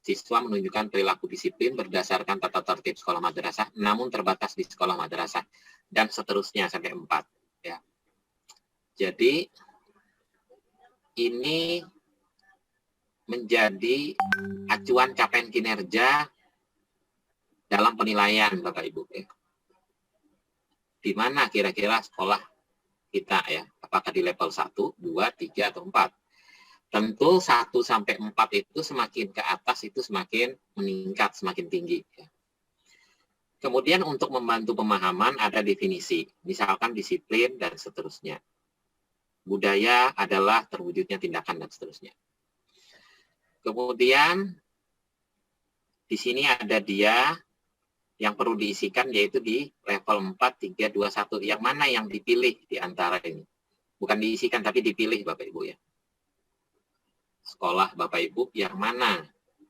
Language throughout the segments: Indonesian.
siswa menunjukkan perilaku disiplin berdasarkan tata tertib sekolah madrasah, namun terbatas di sekolah madrasah, dan seterusnya sampai 4. Ya. Jadi, ini menjadi acuan capaian kinerja dalam penilaian, Bapak Ibu. Ya. Di mana kira-kira sekolah kita ya, apakah di level 1, 2, 3, atau 4. Tentu 1 sampai 4 itu semakin ke atas itu semakin meningkat, semakin tinggi. Kemudian untuk membantu pemahaman ada definisi, misalkan disiplin dan seterusnya. Budaya adalah terwujudnya tindakan dan seterusnya. Kemudian di sini ada dia yang perlu diisikan yaitu di level 4, 3, 2, 1. Yang mana yang dipilih di antara ini? Bukan diisikan tapi dipilih Bapak Ibu ya. Sekolah Bapak Ibu yang mana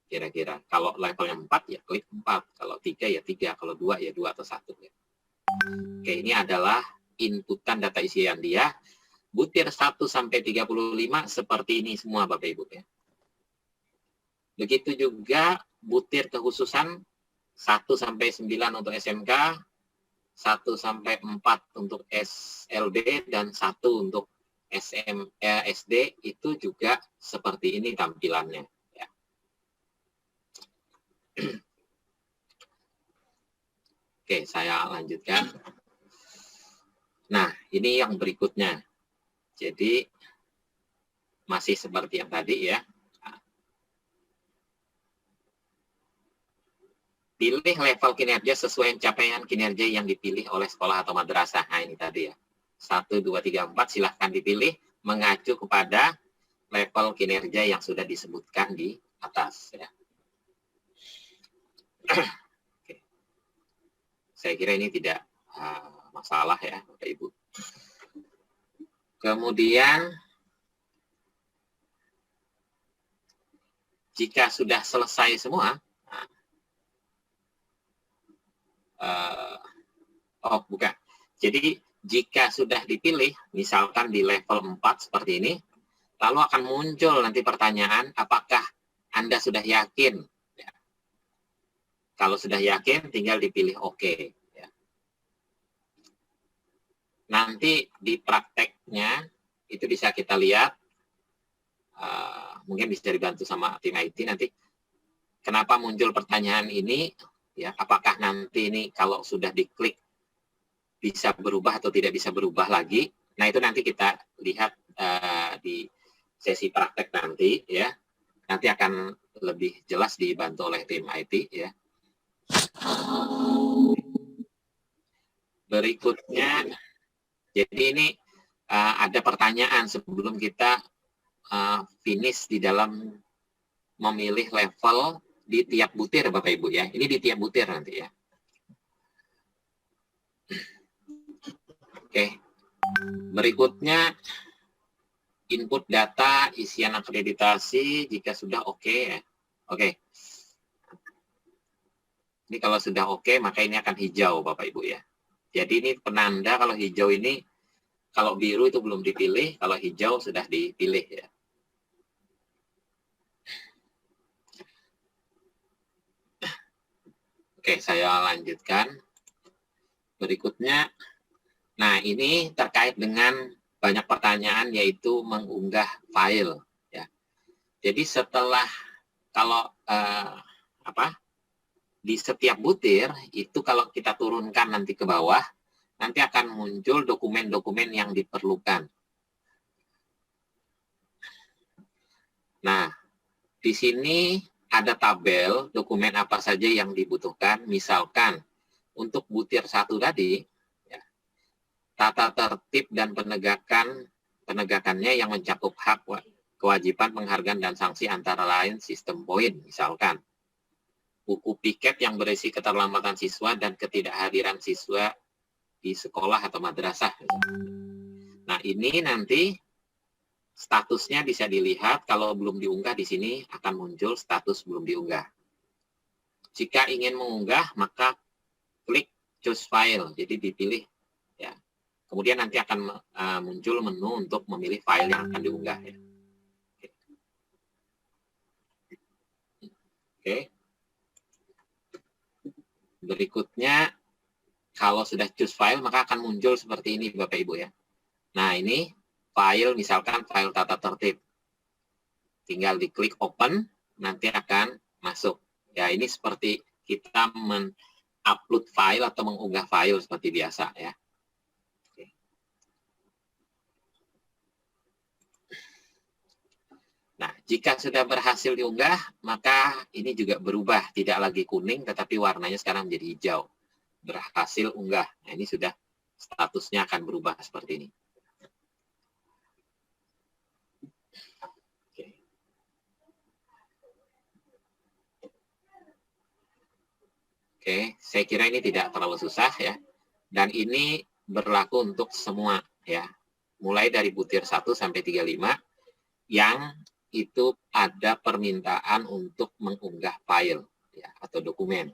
kira-kira? Kalau level yang 4 ya klik 4, kalau 3 ya 3, kalau 2 ya 2 atau 1 ya. Oke, ini adalah inputan data isian dia. Butir 1 sampai 35 seperti ini semua Bapak Ibu ya. Begitu juga butir kekhususan 1 sampai 9 untuk SMK, 1 sampai 4 untuk SLB dan 1 untuk SD itu juga seperti ini tampilannya. Ya. Oke, saya lanjutkan. Nah, ini yang berikutnya. Jadi, masih seperti yang tadi ya. Pilih level kinerja sesuai capaian kinerja yang dipilih oleh sekolah atau madrasah. Nah, ini tadi ya. 1, 2, 3, 4 silahkan dipilih mengacu kepada level kinerja yang sudah disebutkan di atas. Ya. Oke. Saya kira ini tidak masalah ya Bapak Ibu. Kemudian jika sudah selesai semua, bukan. Jadi jika sudah dipilih, misalkan di level 4 seperti ini, lalu akan muncul nanti pertanyaan, apakah Anda sudah yakin? Ya. Kalau sudah yakin, tinggal dipilih OK. Ya. Nanti di prakteknya, itu bisa kita lihat, mungkin bisa dibantu sama tim IT nanti, kenapa muncul pertanyaan ini, ya, apakah nanti ini kalau sudah diklik, bisa berubah atau tidak bisa berubah lagi. Nah, itu nanti kita lihat di sesi praktek nanti ya. Nanti akan lebih jelas dibantu oleh tim IT ya. Berikutnya, jadi ini ada pertanyaan sebelum kita finish di dalam memilih level di tiap butir Bapak Ibu ya. Ini di tiap butir nanti ya. Oke, berikutnya input data, isian akreditasi, jika sudah oke ya. Oke. Ini kalau sudah oke, maka ini akan hijau Bapak Ibu ya. Jadi ini penanda kalau hijau ini, kalau biru itu belum dipilih, kalau hijau sudah dipilih ya. Oke, saya lanjutkan. Berikutnya, nah ini terkait dengan banyak pertanyaan yaitu mengunggah file ya. Jadi setelah kalau di setiap butir itu kalau kita turunkan nanti ke bawah nanti akan muncul dokumen-dokumen yang diperlukan. Nah, di sini ada tabel dokumen apa saja yang dibutuhkan. Misalkan untuk butir 1 tadi tata tertib dan penegakannya yang mencakup hak, kewajiban, penghargaan, dan sanksi antara lain sistem poin, misalkan. Buku piket yang berisi keterlambatan siswa dan ketidakhadiran siswa di sekolah atau madrasah. Nah, ini nanti statusnya bisa dilihat, kalau belum diunggah di sini akan muncul status belum diunggah. Jika ingin mengunggah, maka klik choose file, jadi dipilih ya. Kemudian nanti akan muncul menu untuk memilih file yang akan diunggah. Ya. Oke. Berikutnya, kalau sudah choose file, maka akan muncul seperti ini, Bapak Ibu ya. Nah, ini file, misalkan file tata tertib. Tinggal diklik open, nanti akan masuk. Ya, ini seperti kita upload file atau mengunggah file seperti biasa ya. Oke. Nah, jika sudah berhasil diunggah, maka ini juga berubah, tidak lagi kuning, tetapi warnanya sekarang menjadi hijau. Berhasil unggah. Nah, ini sudah statusnya akan berubah seperti ini. Oke, saya kira ini tidak terlalu susah ya. Dan ini berlaku untuk semua ya. Mulai dari butir 1 sampai 35 yang itu ada permintaan untuk mengunggah file ya, atau dokumen.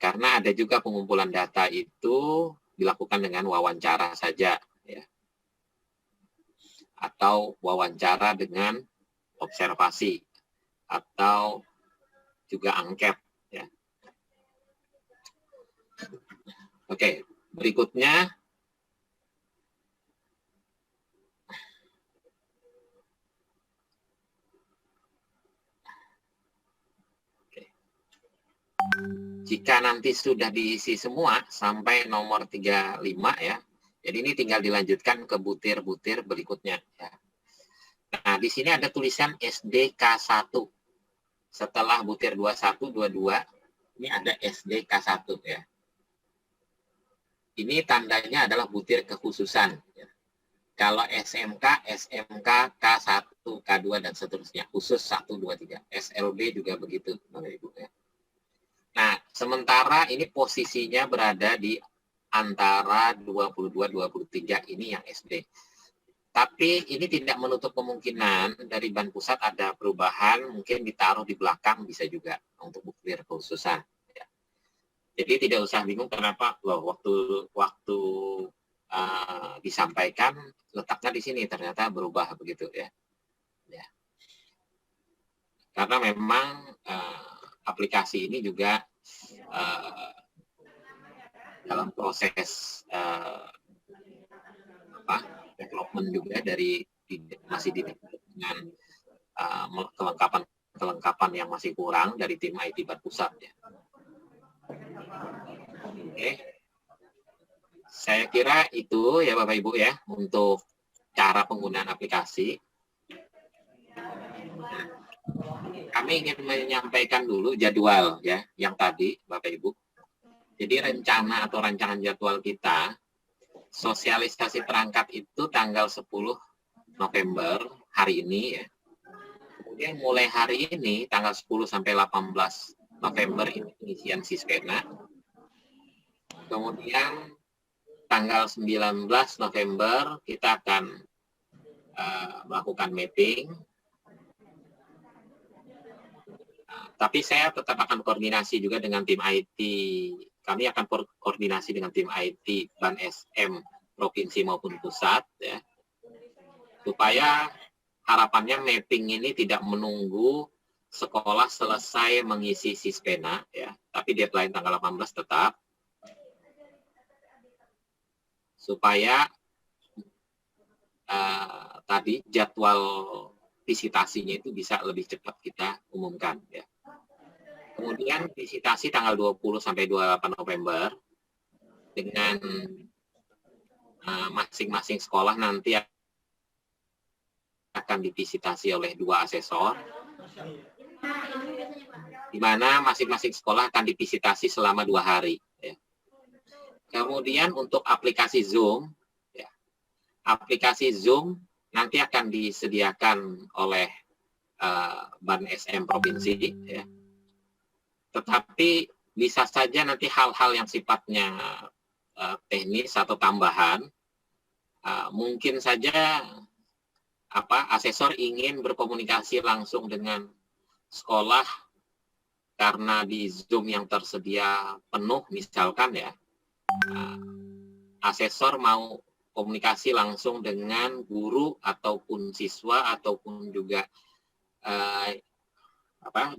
Karena ada juga pengumpulan data itu dilakukan dengan wawancara saja ya. Atau wawancara dengan observasi atau juga angket ya. Oke, berikutnya jika nanti sudah diisi semua sampai nomor 35 ya. Jadi ini tinggal dilanjutkan ke butir-butir berikutnya ya. Nah, di sini ada tulisan SDK1. Setelah butir 21, 22, ini ada SDK1 ya. Ini tandanya adalah butir kekhususan. Ya. Kalau SMK, SMK, K1, K2, dan seterusnya. Khusus 1, 2, 3. SLB juga begitu, Bapak Ibu. Ya. Nah, sementara ini posisinya berada di antara 22, 23, ini yang SD. Tapi ini tidak menutup kemungkinan dari ban pusat ada perubahan, mungkin ditaruh di belakang bisa juga untuk butir kekhususan. Jadi tidak usah bingung kenapa loh waktu disampaikan letaknya di sini ternyata berubah begitu ya. Ya. Karena memang aplikasi ini juga dalam proses development juga masih dengan kelengkapan yang masih kurang dari tim IT Ban Pusat ya. Oke. Saya kira itu ya Bapak Ibu ya untuk cara penggunaan aplikasi. Kami ingin menyampaikan dulu jadwal ya yang tadi Bapak Ibu. Jadi rencana atau rancangan jadwal kita sosialisasi perangkat itu tanggal 10 November hari ini ya. Kemudian mulai hari ini tanggal 10 sampai 18 November ini pengisian Sispena. Kemudian tanggal 19 November kita akan melakukan mapping. Tapi saya tetap akan koordinasi juga dengan tim IT. Kami akan koordinasi dengan tim IT Ban SM Provinsi maupun Pusat ya. Supaya harapannya mapping ini tidak menunggu sekolah selesai mengisi Sispena ya, tapi deadline tanggal 18 tetap. Supaya tadi jadwal visitasinya itu bisa lebih cepat kita umumkan ya. Kemudian visitasi tanggal 20 sampai 28 November dengan masing-masing sekolah nanti akan divisitasi oleh 2 asesor, di mana masing-masing sekolah akan divisitasi selama 2 hari. Ya. Kemudian untuk aplikasi Zoom, ya, aplikasi Zoom nanti akan disediakan oleh Ban SM Provinsi, ya. Tetapi bisa saja nanti hal-hal yang sifatnya teknis atau tambahan, mungkin saja asesor ingin berkomunikasi langsung dengan sekolah karena di Zoom yang tersedia penuh misalkan ya, asesor mau komunikasi langsung dengan guru ataupun siswa ataupun juga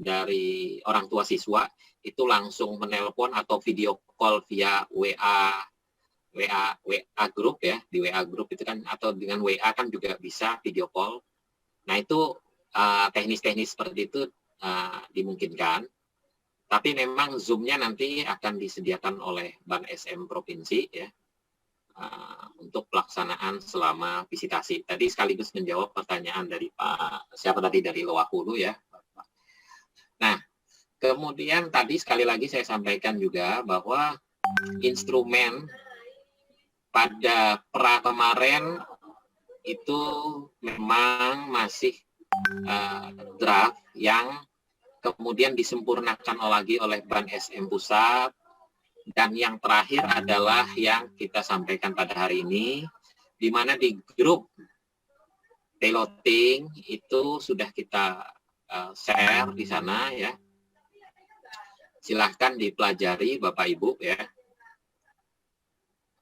dari orang tua siswa itu langsung menelpon atau video call via WA grup ya, di WA grup itu kan, atau dengan WA kan juga bisa video call. Nah itu teknis-teknis seperti itu dimungkinkan. Tapi memang Zoom-nya nanti akan disediakan oleh Ban SM Provinsi ya, untuk pelaksanaan selama visitasi. Tadi sekaligus menjawab pertanyaan dari Pak, siapa tadi, dari Loakulu ya. Nah, kemudian tadi sekali lagi saya sampaikan juga bahwa instrumen pada pra kemarin itu memang masih draft yang kemudian disempurnakan lagi oleh Ban SM Pusat, dan yang terakhir adalah yang kita sampaikan pada hari ini, di mana di grup piloting itu sudah kita share di sana ya. Silahkan dipelajari Bapak Ibu ya.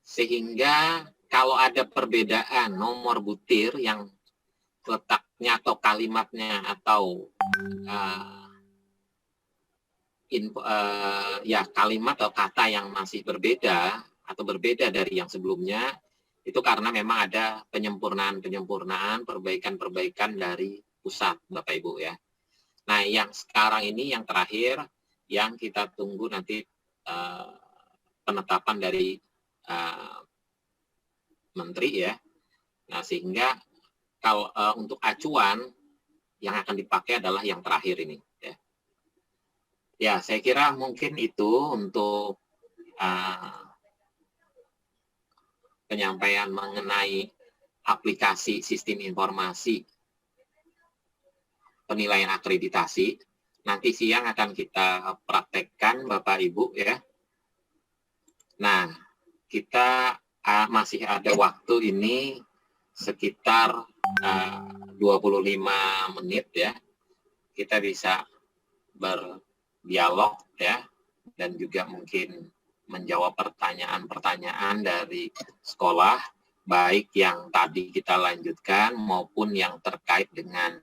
Sehingga kalau ada perbedaan nomor butir yang letaknya atau kalimatnya atau kalimat atau kata yang masih berbeda atau berbeda dari yang sebelumnya, itu karena memang ada penyempurnaan, perbaikan dari pusat, Bapak Ibu ya. Nah, yang sekarang ini yang terakhir yang kita tunggu nanti penetapan dari Menteri ya. Nah, sehingga kalau untuk acuan yang akan dipakai adalah yang terakhir ini. Ya, saya kira mungkin itu untuk penyampaian mengenai aplikasi sistem informasi penilaian akreditasi. Nanti siang akan kita praktekkan Bapak Ibu ya. Nah, kita masih ada waktu ini sekitar 25 menit ya. Kita bisa berdialog ya, dan juga mungkin menjawab pertanyaan-pertanyaan dari sekolah, baik yang tadi kita lanjutkan maupun yang terkait dengan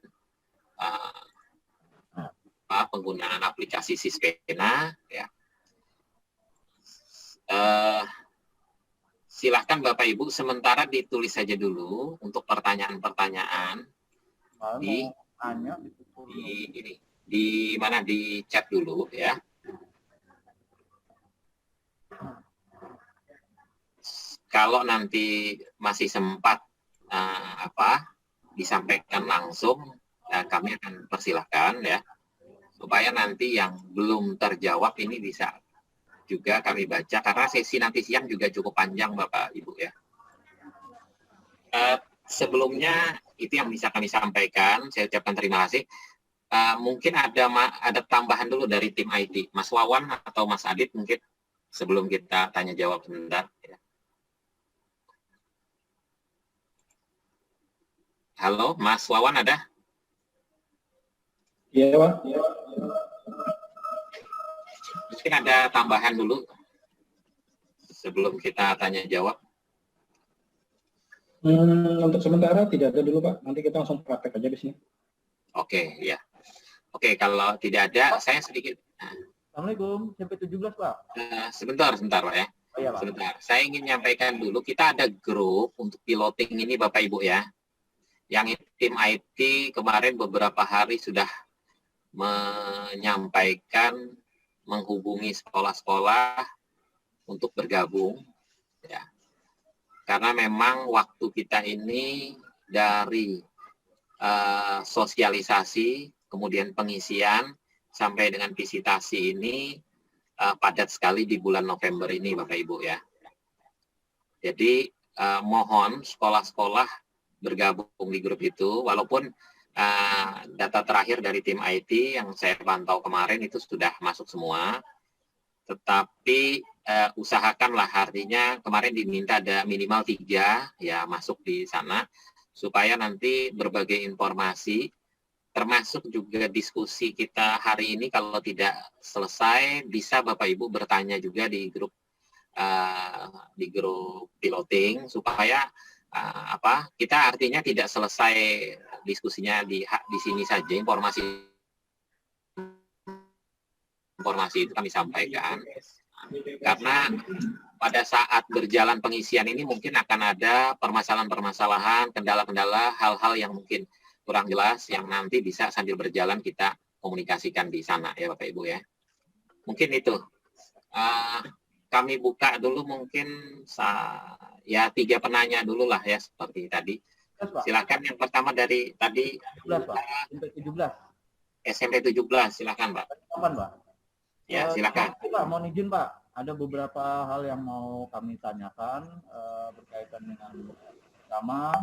penggunaan aplikasi Sispena ya. Silahkan Bapak Ibu sementara ditulis saja dulu untuk pertanyaan-pertanyaan di mana, di chat dulu ya. Kalau nanti masih sempat disampaikan langsung, kami akan persilahkan ya, supaya nanti yang belum terjawab ini bisa juga kami baca, karena sesi nanti siang juga cukup panjang Bapak Ibu ya. Sebelumnya itu yang bisa kami sampaikan, saya ucapkan terima kasih. Mungkin ada tambahan dulu dari tim IT, Mas Wawan atau Mas Adit mungkin sebelum kita tanya jawab sebentar. Ya. Halo, Mas Wawan ada? Iya, Pak. Mungkin ada tambahan dulu sebelum kita tanya jawab. Untuk sementara tidak ada dulu, Pak. Nanti kita langsung praktek aja di sini. Oke, ya. Oke, kalau tidak ada, saya sedikit. Assalamualaikum, sampai 17, Pak. Sebentar, Pak ya. Oh, iya, Pak. Sebentar, saya ingin menyampaikan dulu, kita ada grup untuk piloting ini Bapak Ibu ya. Yang tim IT kemarin beberapa hari sudah menyampaikan, menghubungi sekolah-sekolah untuk bergabung. Ya. Karena memang waktu kita ini dari sosialisasi, kemudian pengisian, sampai dengan visitasi ini padat sekali di bulan November ini Bapak Ibu ya. Jadi mohon sekolah-sekolah bergabung di grup itu, walaupun data terakhir dari tim IT yang saya pantau kemarin itu sudah masuk semua, tetapi usahakanlah, artinya kemarin diminta ada minimal 3 ya masuk di sana, supaya nanti berbagai informasi, termasuk juga diskusi kita hari ini kalau tidak selesai, bisa Bapak Ibu bertanya juga di grup piloting, supaya kita artinya tidak selesai diskusinya di sini saja, informasi informasi itu kami sampaikan. Karena pada saat berjalan pengisian ini mungkin akan ada permasalahan-permasalahan, kendala-kendala, hal-hal yang mungkin kurang jelas yang nanti bisa sambil berjalan kita komunikasikan di sana ya Bapak Ibu ya. Mungkin itu. Kami buka dulu mungkin ya 3 penanya dulu lah ya seperti tadi. Silakan yang pertama dari tadi 17, Pak. SMP 17. SMP 17, silakan Pak. Kapan, Pak? Ya, silakan. Pak, mohon izin Pak, ada beberapa hal yang mau kami tanyakan berkaitan dengan pertama.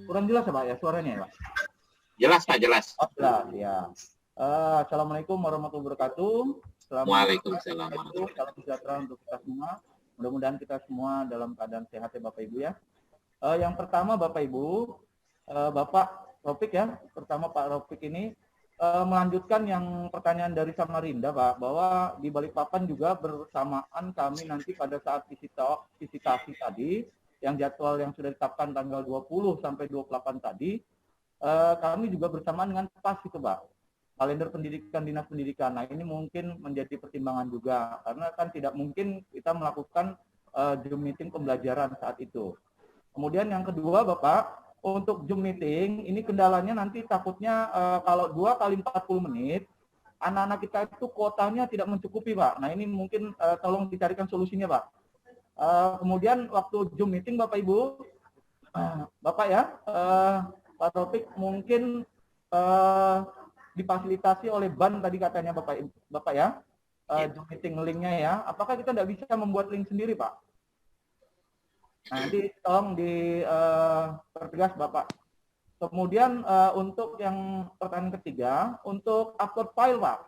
Kurang jelas ya Pak ya suaranya ya Pak? Jelas Pak, jelas. Oh, jelas ya. Assalamualaikum warahmatullahi wabarakatuh. Waalaikumsalam. Salam sejahtera untuk kita semua. Mudah-mudahan kita semua dalam keadaan sehat ya Bapak Ibu ya. Yang pertama Bapak Ibu, Bapak Rofik ya, pertama Pak Rofik ini melanjutkan yang pertanyaan dari Samarinda Pak, bahwa di Balikpapan juga bersamaan kami nanti pada saat visitasi tadi, yang jadwal yang sudah ditetapkan tanggal 20 sampai 28 tadi, kami juga bersamaan dengan PAS itu Pak, kalender pendidikan Dinas Pendidikan. Nah ini mungkin menjadi pertimbangan juga, karena kan tidak mungkin kita melakukan Zoom meeting pembelajaran saat itu. Kemudian yang kedua Bapak, untuk Zoom meeting, ini kendalanya nanti takutnya kalau 2 kali 40 menit, anak-anak kita itu kuotanya tidak mencukupi, Pak. Nah, ini mungkin tolong dicarikan solusinya, Pak. Kemudian waktu Zoom meeting, Bapak Ibu, Bapak ya, Pak Taufik mungkin difasilitasi oleh BAN tadi katanya Bapak ya, Zoom meeting linknya ya. Apakah kita tidak bisa membuat link sendiri, Pak? Nanti tolong dipertegas Bapak. Kemudian untuk yang pertanyaan ketiga, untuk upload file Pak.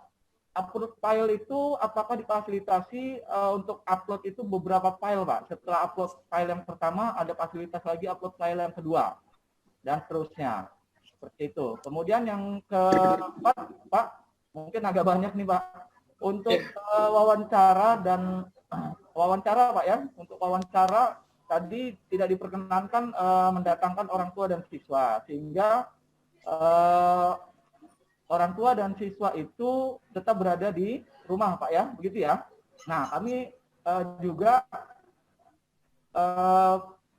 Upload file itu apakah difasilitasi untuk upload itu beberapa file Pak? Setelah upload file yang pertama, ada fasilitas lagi upload file yang kedua. Dan seterusnya. Seperti itu. Kemudian yang keempat Pak, mungkin agak banyak nih Pak. Untuk wawancara Pak ya. Untuk wawancara tadi tidak diperkenankan mendatangkan orang tua dan siswa, sehingga orang tua dan siswa itu tetap berada di rumah Pak ya, begitu ya. Nah kami juga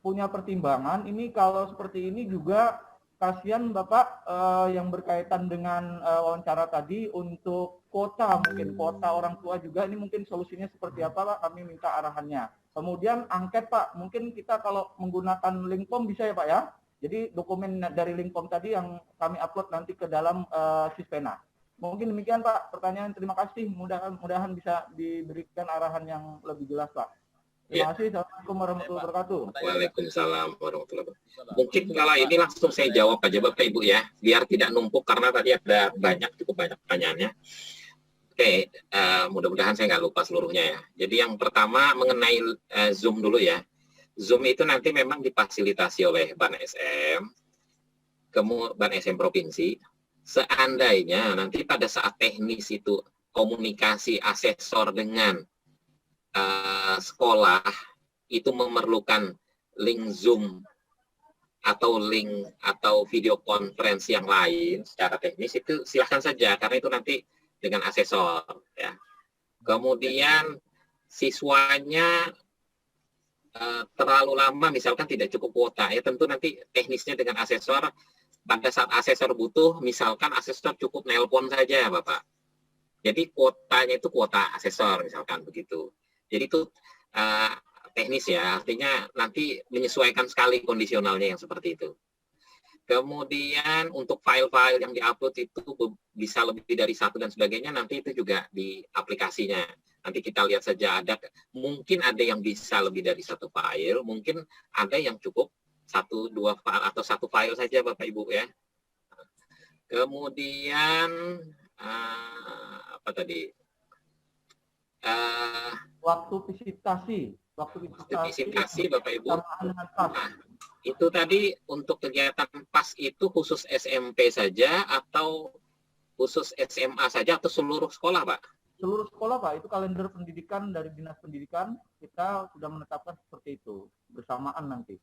punya pertimbangan, ini kalau seperti ini juga kasihan Bapak yang berkaitan dengan wawancara tadi untuk kuota, mungkin kuota orang tua juga, ini mungkin solusinya seperti apa Pak, kami minta arahannya. Kemudian angket Pak, mungkin kita kalau menggunakan link form bisa ya Pak ya. Jadi dokumen dari link form tadi yang kami upload nanti ke dalam Sispena. Mungkin demikian Pak, pertanyaan terima kasih. Mudah-mudahan bisa diberikan arahan yang lebih jelas Pak. Terima kasih. Assalamualaikum warahmatullahi wabarakatuh. Waalaikumsalam warahmatullahi wabarakatuh. Mungkin kalau ini langsung saya jawab aja Bapak Ibu ya, biar tidak numpuk karena tadi ada cukup banyak pertanyaannya. Oke, mudah-mudahan saya nggak lupa seluruhnya ya. Jadi yang pertama mengenai Zoom dulu ya. Zoom itu nanti memang difasilitasi oleh BAN SM, BAN SM Provinsi. Seandainya nanti pada saat teknis itu komunikasi asesor dengan sekolah itu memerlukan link Zoom atau link atau video conference yang lain secara teknis, itu silahkan saja karena itu nanti dengan asesor ya. Kemudian siswanya terlalu lama misalkan tidak cukup kuota ya, tentu nanti teknisnya dengan asesor. Pada saat asesor butuh, misalkan asesor cukup nelpon saja Bapak. Jadi kuotanya itu kuota asesor misalkan begitu. Jadi itu teknis ya, artinya nanti menyesuaikan sekali kondisionalnya yang seperti itu. Kemudian untuk file-file yang diupload itu bisa lebih dari 1 dan sebagainya, nanti itu juga di aplikasinya. Nanti kita lihat saja, mungkin ada yang bisa lebih dari 1 file, mungkin ada yang cukup 1-2 file atau 1 file saja Bapak Ibu ya. Kemudian apa tadi? Waktu visitasi Bapak Ibu. Itu tadi untuk kegiatan PAS itu khusus SMP saja atau khusus SMA saja atau seluruh sekolah, Pak? Seluruh sekolah, Pak. Itu kalender pendidikan dari Dinas Pendidikan, kita sudah menetapkan seperti itu, bersamaan nanti.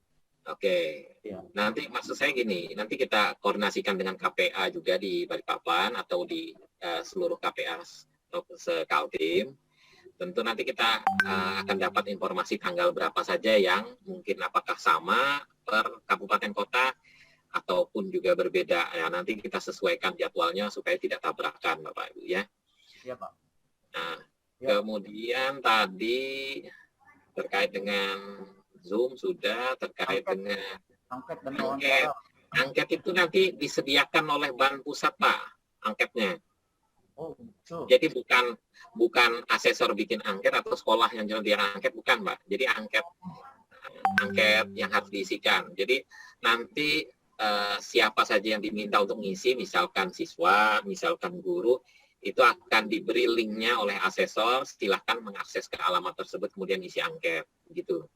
Oke. Ya. Nanti maksud saya gini, nanti kita koordinasikan dengan KPA juga di Balikpapan atau di seluruh KPA atau sekaltim, tentu nanti kita akan dapat informasi tanggal berapa saja yang mungkin apakah sama per kabupaten kota ataupun juga berbeda. Ya, nanti kita sesuaikan jadwalnya supaya tidak tabrakan, Bapak Ibu ya. Iya, Pak. Nah, Ya. kemudian tadi terkait dengan Zoom sudah, terkait dengan Angket dan angket. wawancara. Angket itu nanti disediakan oleh Ban Pusat, Pak, angketnya. Oh, betul. Jadi bukan asesor bikin angket atau sekolah yang dia angket, bukan, Pak. Jadi angket yang harus diisikan. Jadi nanti siapa saja yang diminta untuk ngisi, misalkan siswa, misalkan guru, itu akan diberi linknya oleh asesor, silahkan mengakses ke alamat tersebut, kemudian isi angket, gitu.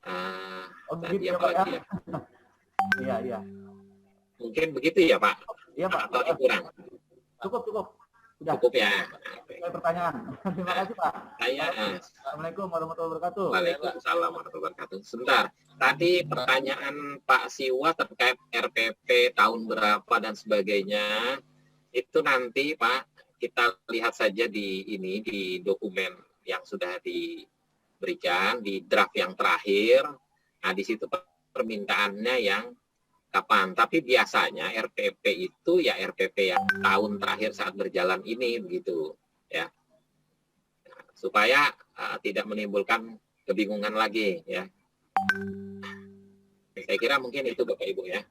Tadi Begitu ya, apa Pak, lagi ya? ya? Iya, iya. Mungkin begitu ya, Pak? Iya, Pak. Atau ada kurang? Cukup. Sudah. Cukup ya. Saya pertanyaan. Terima kasih, Pak. Assalamualaikum warahmatullahi wabarakatuh. Waalaikumsalam warahmatullahi wabarakatuh. Sebentar. Tadi pertanyaan Pak Siwa terkait RPP tahun berapa dan sebagainya. Itu nanti, Pak, kita lihat saja di dokumen yang sudah diberikan di draft yang terakhir. Nah, di situ permintaannya yang kapan. Tapi biasanya RPP itu ya RPP yang tahun terakhir saat berjalan ini, begitu ya. Supaya tidak menimbulkan kebingungan lagi ya. Saya kira mungkin itu Bapak Ibu ya.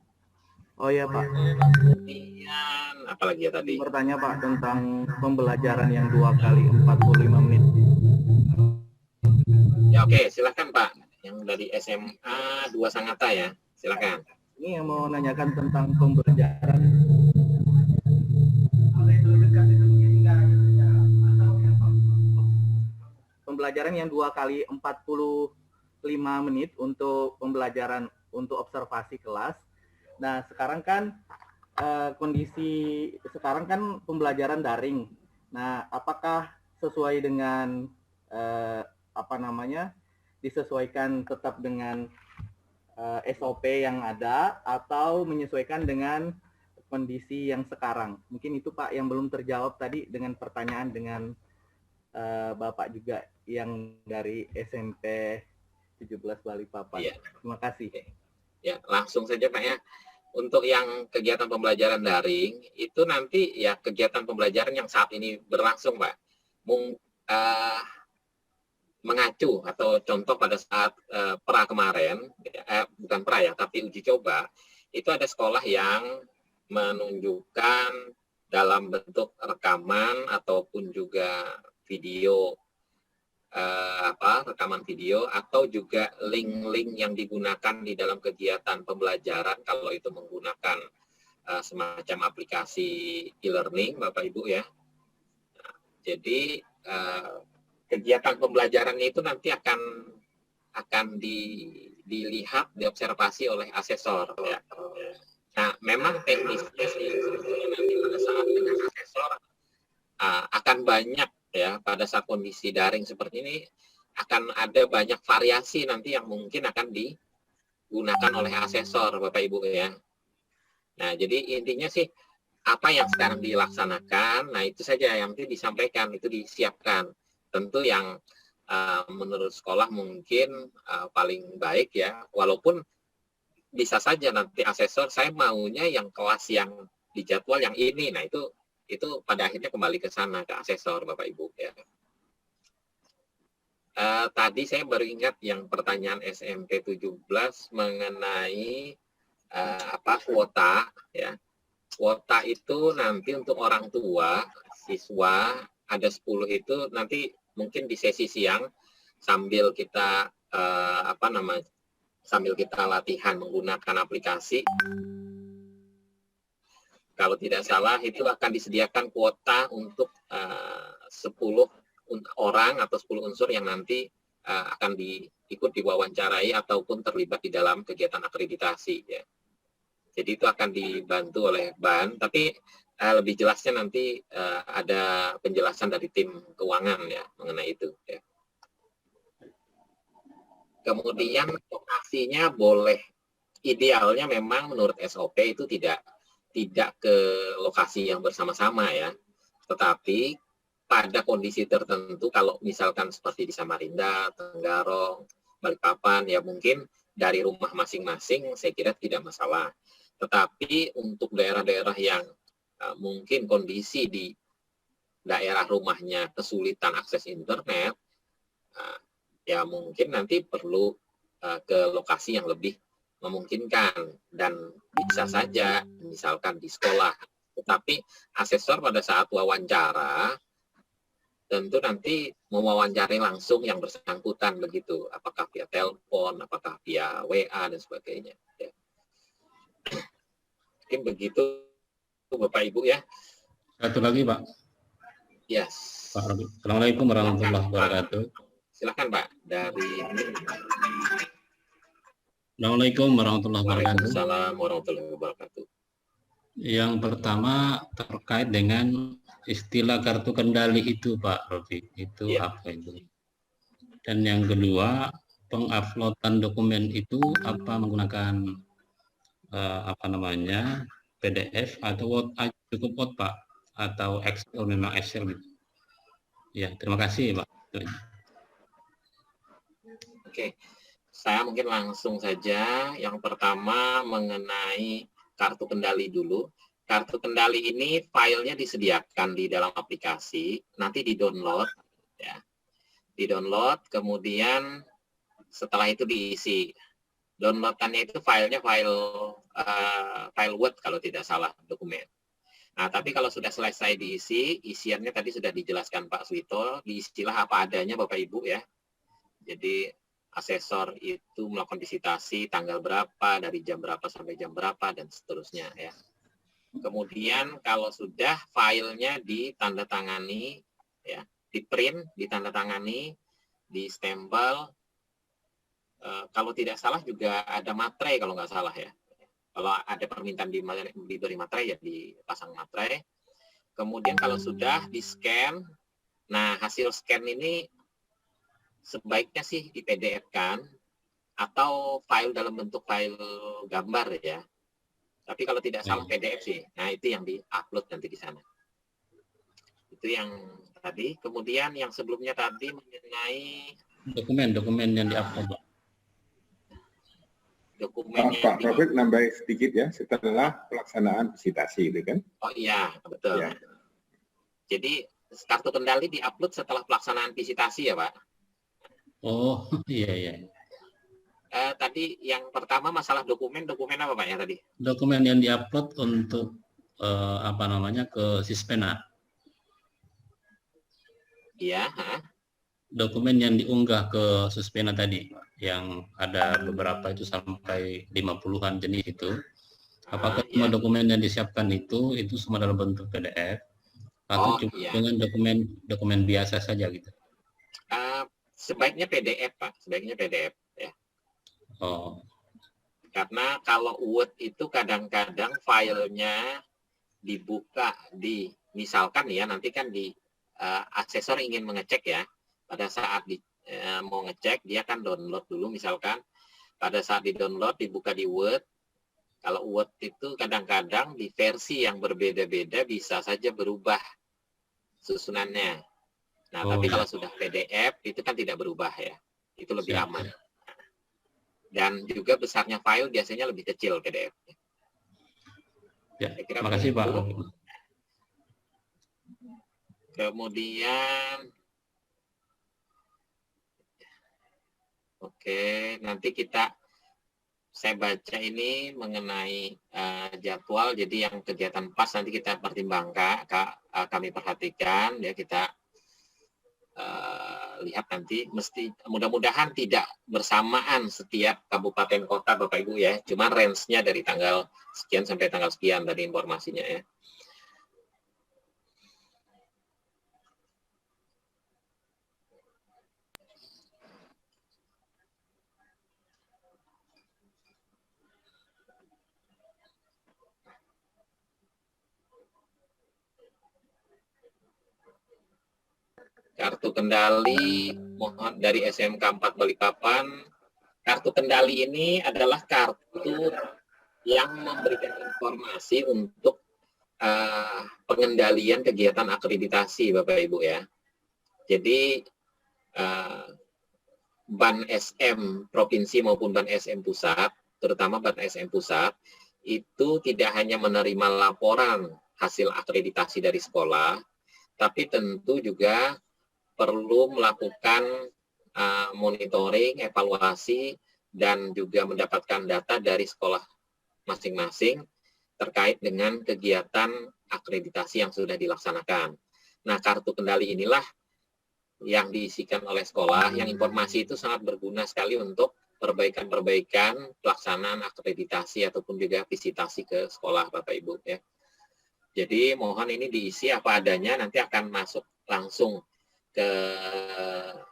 Oh iya, Pak. Kemudian apalagi ya tadi? Bertanya, Pak, tentang pembelajaran yang 2 kali 45 menit. Ya oke, silakan Pak. Yang dari SMA 2 Sangatta ya, silakan. Ini yang mau nanyakan tentang pembelajaran. Pembelajaran yang 2 kali 45 menit untuk pembelajaran untuk observasi kelas. Nah, sekarang kan kondisi sekarang kan pembelajaran daring. Nah, apakah sesuai dengan disesuaikan tetap dengan SOP yang ada atau menyesuaikan dengan kondisi yang sekarang? Mungkin itu Pak yang belum terjawab tadi dengan pertanyaan dengan Bapak juga yang dari SMP 17 Balikpapan. Iya. Terima kasih. Ya, langsung saja Pak ya. Untuk yang kegiatan pembelajaran daring, itu nanti ya kegiatan pembelajaran yang saat ini berlangsung, Pak. Mengacu atau contoh pada saat pra kemarin, bukan pra ya, tapi uji coba, itu ada sekolah yang menunjukkan dalam bentuk rekaman ataupun juga video, rekaman video atau juga link-link yang digunakan di dalam kegiatan pembelajaran kalau itu menggunakan semacam aplikasi e-learning, Bapak Ibu ya. Nah, jadi kegiatan pembelajaran itu nanti akan dilihat, diobservasi oleh asesor ya. Nah, memang teknisnya sih nanti pada saat dengan asesor akan banyak ya, pada saat kondisi daring seperti ini akan ada banyak variasi nanti yang mungkin akan digunakan oleh asesor Bapak Ibu ya. Nah, jadi intinya sih apa yang sekarang dilaksanakan, nah itu saja yang nanti disampaikan, itu disiapkan. Tentu yang menurut sekolah mungkin paling baik ya, walaupun bisa saja nanti asesor saya maunya yang kelas yang dijadwal yang ini, nah itu pada akhirnya kembali ke sana, ke asesor Bapak Ibu ya. Tadi saya baru ingat yang pertanyaan SMP 17 mengenai kuota ya. Kuota itu nanti untuk orang tua, siswa ada 10 itu nanti mungkin di sesi siang sambil kita sambil kita latihan menggunakan aplikasi. Kalau tidak salah itu akan disediakan kuota untuk 10 orang atau 10 unsur yang nanti akan ikut diwawancarai ataupun terlibat di dalam kegiatan akreditasi ya. Jadi itu akan dibantu oleh BAN, tapi lebih jelasnya nanti ada penjelasan dari tim keuangan ya mengenai itu ya. Kemudian lokasinya boleh, idealnya memang menurut SOP itu tidak ke lokasi yang bersama-sama ya. Tetapi pada kondisi tertentu, kalau misalkan seperti di Samarinda, Tenggarong, Balikpapan, ya mungkin dari rumah masing-masing saya kira tidak masalah. Tetapi untuk daerah-daerah yang mungkin kondisi di daerah rumahnya kesulitan akses internet, ya mungkin nanti perlu ke lokasi yang lebih memungkinkan, dan bisa saja misalkan di sekolah. Tetapi asesor pada saat wawancara tentu nanti mewawancari langsung yang bersangkutan begitu, apakah via telepon, apakah via WA dan sebagainya. Ya. Mungkin begitu Bapak Ibu ya. Satu lagi Pak. Yes. Pak Robi. Assalamualaikum warahmatullahi wabarakatuh. Silakan Pak dari Assalamualaikum warahmatullahi wabarakatuh. Waalaikumsalam warahmatullahi wabarakatuh. Yang pertama terkait dengan istilah kartu kendali itu Pak Robi, itu apa itu? Dan yang kedua, penguploadan dokumen itu apa menggunakan PDF atau Word, cukup Word Pak, atau Excel, memang Excel gitu. Ya, terima kasih Pak. Oke, saya mungkin langsung saja. Yang pertama mengenai kartu kendali dulu. Kartu kendali ini filenya disediakan di dalam aplikasi, nanti di-download, ya. Di-download, kemudian setelah itu diisi. Downloadannya itu filenya file Word kalau tidak salah dokumen. Nah, tapi kalau sudah selesai diisi, isiannya tadi sudah dijelaskan Pak Suwito, diisilah apa adanya Bapak Ibu ya. Jadi asesor itu melakukan visitasi tanggal berapa, dari jam berapa sampai jam berapa, dan seterusnya ya. Kemudian kalau sudah filenya ditandatangani, ya, di print, ditandatangani, di stempel, kalau tidak salah juga ada materai kalau nggak salah ya. Kalau ada permintaan diberi materai ya dipasang materai. Kemudian kalau sudah di scan, nah hasil scan ini sebaiknya sih di PDF-kan atau file dalam bentuk file gambar ya. Tapi kalau tidak salah PDF sih. Nah, itu yang di-upload nanti di sana. Itu yang tadi. Kemudian yang sebelumnya tadi mengenai dokumen yang di-upload. Pak Robert nambah sedikit ya, setelah pelaksanaan visitasi itu kan? Oh iya, betul. Ya. Jadi kartu kendali di-upload setelah pelaksanaan visitasi ya, Pak? Oh, iya. Tadi yang pertama masalah dokumen apa Pak ya tadi? Dokumen yang diupload untuk ke Sispena. Iya. Dokumen yang diunggah ke Sispena tadi, yang ada beberapa itu sampai 50-an jenis itu. Apakah semua dokumen yang disiapkan itu semua dalam bentuk PDF atau cuma dengan dokumen biasa saja gitu? Sebaiknya PDF Pak, sebaiknya PDF ya. Oh. Karena kalau Word itu kadang-kadang filenya dibuka misalkan ya, nanti kan asesor ingin mengecek ya, pada saat mau ngecek dia kan download dulu misalkan, pada saat di-download dibuka di Word. Kalau Word itu kadang-kadang di versi yang berbeda-beda bisa saja berubah susunannya. Nah, tapi kalau sudah PDF itu kan tidak berubah ya, itu lebih aman. Dan juga besarnya file biasanya lebih kecil PDF. Ya, terima kasih Pak. Kemudian, nanti saya baca ini mengenai jadwal. Jadi yang kegiatan PAS nanti kita pertimbangkan, kami perhatikan ya, kita lihat nanti, mudah-mudahan tidak bersamaan setiap kabupaten kota Bapak Ibu ya, cuma range-nya dari tanggal sekian sampai tanggal sekian tadi informasinya ya. Kartu kendali mohon dari SMK 4 Balikpapan. Kartu kendali ini adalah kartu yang memberikan informasi untuk pengendalian kegiatan akreditasi Bapak Ibu ya. Jadi Ban SM Provinsi maupun Ban SM Pusat, terutama Ban SM Pusat, itu tidak hanya menerima laporan hasil akreditasi dari sekolah, tapi tentu juga perlu melakukan monitoring, evaluasi, dan juga mendapatkan data dari sekolah masing-masing terkait dengan kegiatan akreditasi yang sudah dilaksanakan. Nah, kartu kendali inilah yang diisikan oleh sekolah, yang informasi itu sangat berguna sekali untuk perbaikan-perbaikan pelaksanaan akreditasi ataupun juga visitasi ke sekolah Bapak Ibu ya. Jadi mohon ini diisi apa adanya, nanti akan masuk langsung ke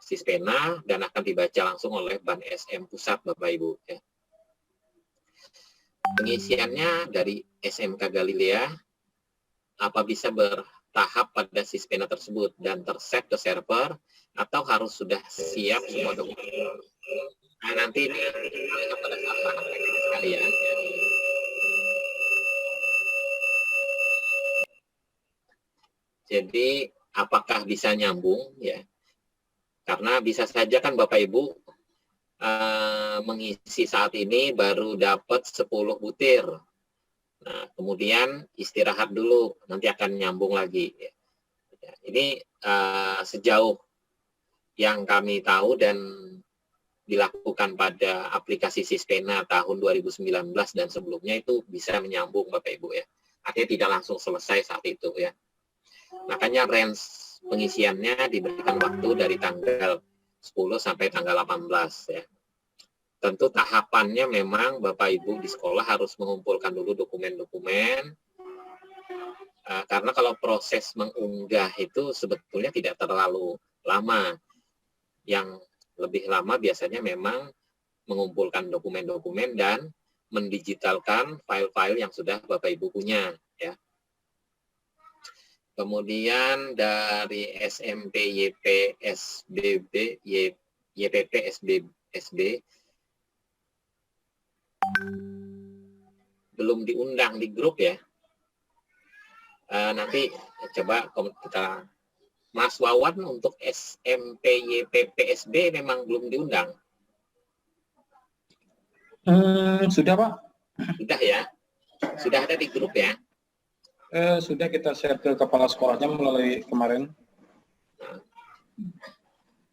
Sispena dan akan dibaca langsung oleh Ban SM Pusat Bapak Ibu ya. Pengisiannya dari SMK Galilea apa bisa bertahap pada Sispena tersebut dan tersave ke server atau harus sudah siap semua dokumen. Nah, nanti ini pada saat praktek sekalian ya. Jadi apakah bisa nyambung ya? Karena bisa saja kan Bapak Ibu mengisi saat ini baru dapat 10 butir. Nah, kemudian istirahat dulu, nanti akan nyambung lagi. Ini sejauh yang kami tahu dan dilakukan pada aplikasi Sispena tahun 2019 dan sebelumnya itu bisa menyambung Bapak Ibu ya. Artinya tidak langsung selesai saat itu ya. Makanya range pengisiannya diberikan waktu dari tanggal 10 sampai tanggal 18 ya. Tentu tahapannya memang Bapak Ibu di sekolah harus mengumpulkan dulu dokumen-dokumen, karena kalau proses mengunggah itu sebetulnya tidak terlalu lama. Yang lebih lama biasanya memang mengumpulkan dokumen-dokumen dan mendigitalkan file-file yang sudah Bapak Ibu punya ya. Kemudian dari SMP YP SBB YPP SB belum diundang di grup ya. Nanti coba kita Mas Wawan untuk SMP YPPSB memang belum diundang. Sudah Pak. Sudah ya. Sudah ada di grup ya. Sudah kita share ke kepala sekolahnya melalui kemarin.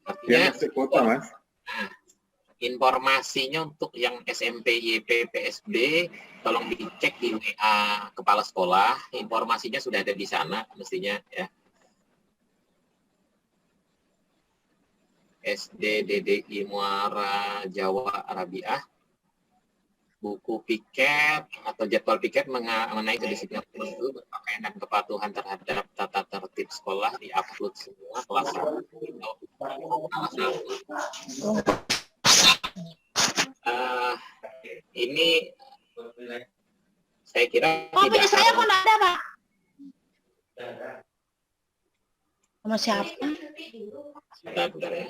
Artinya masih kuota Mas. Informasinya untuk yang SMP YPPSB tolong dicek di WA kepala sekolah, informasinya sudah ada di sana mestinya ya. SD DDI Muara Jawa Arabiah, buku piket atau jadwal piket mengenai kedisiplinan tertentu berpakaian dan kepatuhan terhadap tata tertib sekolah diupload semua kelas 1 itu kelas 1. Ini saya kira tidak saya kok nggak ada Pak. Sama siapa? Bentar ya.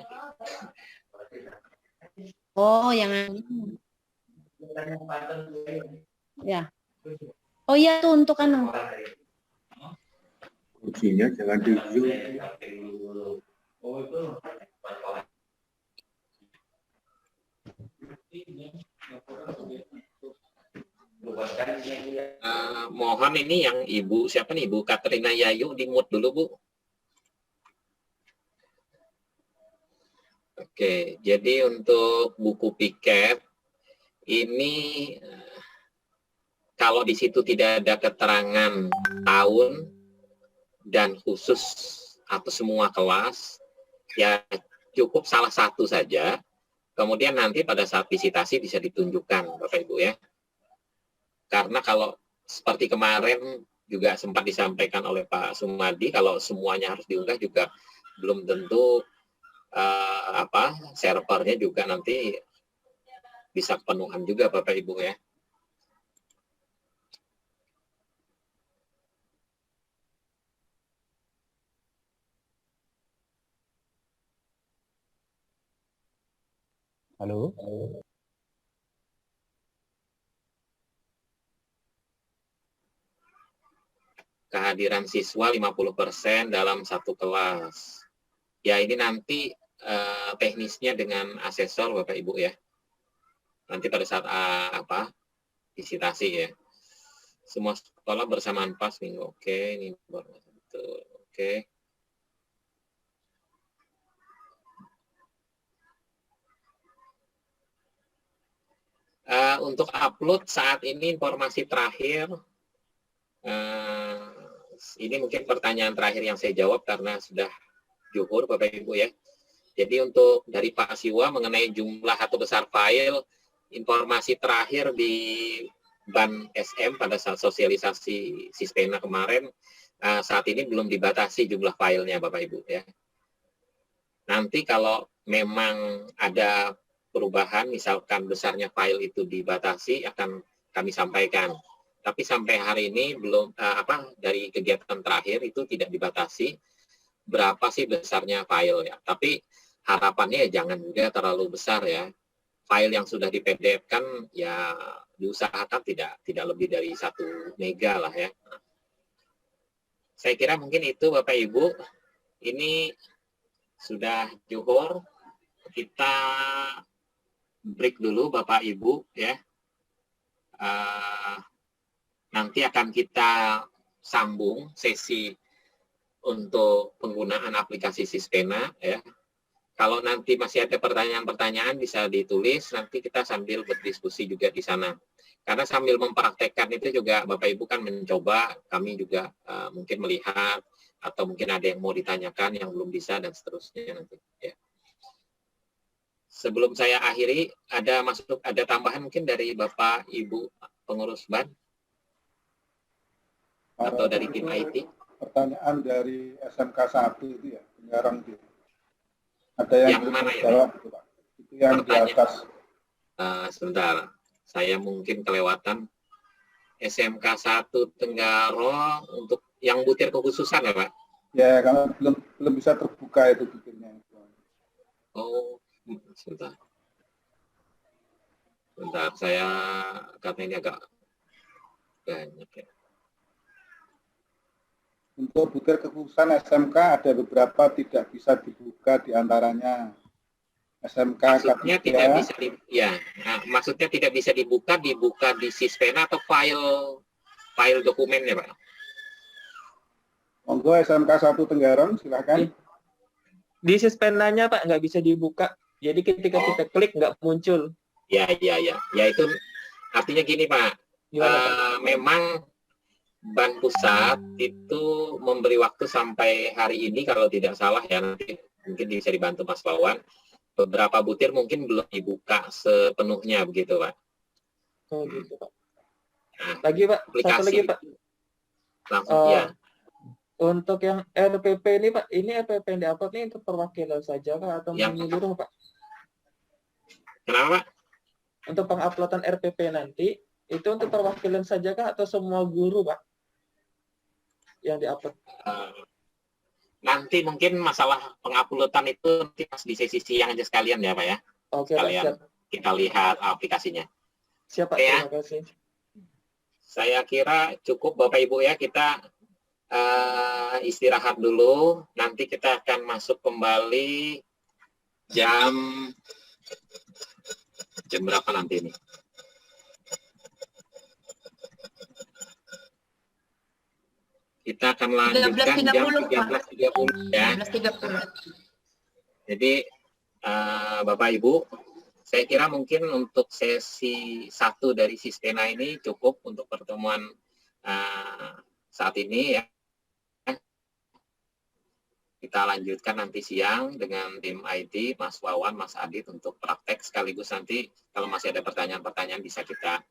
Oh, yang ya. Oh iya tuh untuk anu. Kuncinya jangan di zoom. Mohon ini yang Ibu siapa nih, Ibu Katrina Yayu di mute dulu Bu. Oke, jadi untuk buku piket ini kalau di situ tidak ada keterangan tahun dan khusus atau semua kelas, ya cukup salah satu saja. Kemudian nanti pada saat visitasi bisa ditunjukkan Bapak Ibu ya. Karena kalau seperti kemarin juga sempat disampaikan oleh Pak Sumadi, kalau semuanya harus diunggah juga belum tentu servernya juga nanti bisa kepenuhan juga Bapak Ibu ya. Halo. kehadiran siswa 50% dalam satu kelas. Ya, ini nanti teknisnya dengan asesor Bapak Ibu ya. Nanti pada saat visitasi ya. Semua sekolah bersamaan pas minggu. Oke, ini betul. Oke. Untuk upload saat ini informasi terakhir, ini mungkin pertanyaan terakhir yang saya jawab karena sudah zuhur Bapak Ibu ya. Jadi untuk dari Pak Siwa mengenai jumlah atau besar file, informasi terakhir di Ban SM pada saat sosialisasi Sispena kemarin, saat ini belum dibatasi jumlah filenya Bapak Ibu ya. Nanti kalau memang ada perubahan, misalkan besarnya file itu dibatasi, akan kami sampaikan. Tapi sampai hari ini belum dari kegiatan terakhir itu tidak dibatasi berapa sih besarnya file ya. Tapi harapannya ya jangan juga terlalu besar ya. File yang sudah di PDF kan ya diusahakan tidak lebih dari 1 mega lah ya. Saya kira mungkin itu Bapak Ibu. Ini sudah zuhur. Kita break dulu Bapak Ibu ya. Nanti akan kita sambung sesi untuk penggunaan aplikasi Sispena ya. Kalau nanti masih ada pertanyaan-pertanyaan bisa ditulis, nanti kita sambil berdiskusi juga di sana. Karena sambil mempraktekkan itu juga Bapak Ibu kan mencoba, kami juga mungkin melihat atau mungkin ada yang mau ditanyakan yang belum bisa dan seterusnya nanti ya. Sebelum saya akhiri, ada tambahan mungkin dari Bapak Ibu pengurus BAN atau dari tim IT? Pertanyaan dari SMK 1 itu ya, pengarang itu. Ada yang mana ya? Jawab, itu, Pak. Itu yang di atas. Sebentar, saya mungkin kelewatan. SMK 1 Tenggarong untuk yang butir kekhususan ya Pak? Ya, kalau belum bisa terbuka itu butirnya. Oh, sebentar. Saya karena ini agak banyak ya. Untuk butir kekhususan SMK ada beberapa tidak bisa dibuka, diantaranya SMK maksudnya K3. Tidak bisa maksudnya tidak bisa dibuka di Sispena atau file dokumennya Pak? Monggo SMK 1 Tenggarong silakan. Di Sispenanya Pak nggak bisa dibuka, jadi ketika kita klik nggak muncul. Ya itu artinya gini Pak. Memang Ban Pusat itu memberi waktu sampai hari ini kalau tidak salah ya, nanti mungkin bisa dibantu Mas Wawan. Beberapa butir mungkin belum dibuka sepenuhnya begitu Pak. Oh gitu Pak. Nah, Lagi Pak, satu lagi Pak. Langsung ya. Untuk yang RPP ini Pak, ini RPP yang di-upload ini untuk perwakilan saja Pak atau menyeluruh Pak? Kenapa Pak? Untuk penguploadan RPP nanti, itu untuk perwakilan saja Kak atau semua guru Pak? Yang di-upload? Nanti mungkin masalah penguploadan itu nanti pas di sesi siang aja sekalian ya Pak ya. Oke sekalian Pak, siap. Kita lihat aplikasinya. Siap Pak, ya. terima kasih. Saya kira cukup Bapak Ibu ya, kita istirahat dulu. Nanti kita akan masuk kembali jam berapa nanti ini? Kita akan lanjutkan jam 13.30 ya. 13.30. Jadi Bapak Ibu, saya kira mungkin untuk sesi 1 dari Sispena ini cukup untuk pertemuan saat ini ya. Kita lanjutkan nanti siang dengan tim IT, Mas Wawan, Mas Adit untuk praktek sekaligus nanti kalau masih ada pertanyaan-pertanyaan bisa kita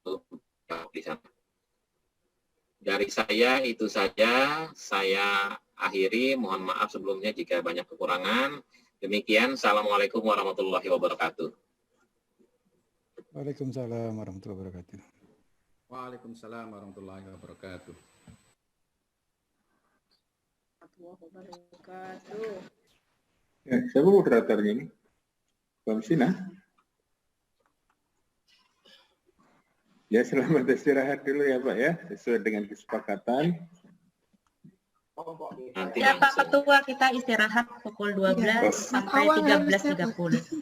jawab di sana. Dari saya itu saja, saya akhiri. Mohon maaf sebelumnya jika banyak kekurangan. Demikian, Assalamualaikum warahmatullahi wabarakatuh. Waalaikumsalam warahmatullahi wabarakatuh. Waalaikumsalam warahmatullahi wabarakatuh. Ya, siapa moderatornya ini? Bang Sina? Ya, selamat istirahat dulu ya Pak ya, sesuai dengan kesepakatan. Nanti Ya Pak langsung. Ketua, kita istirahat pukul 12 sampai 13.30.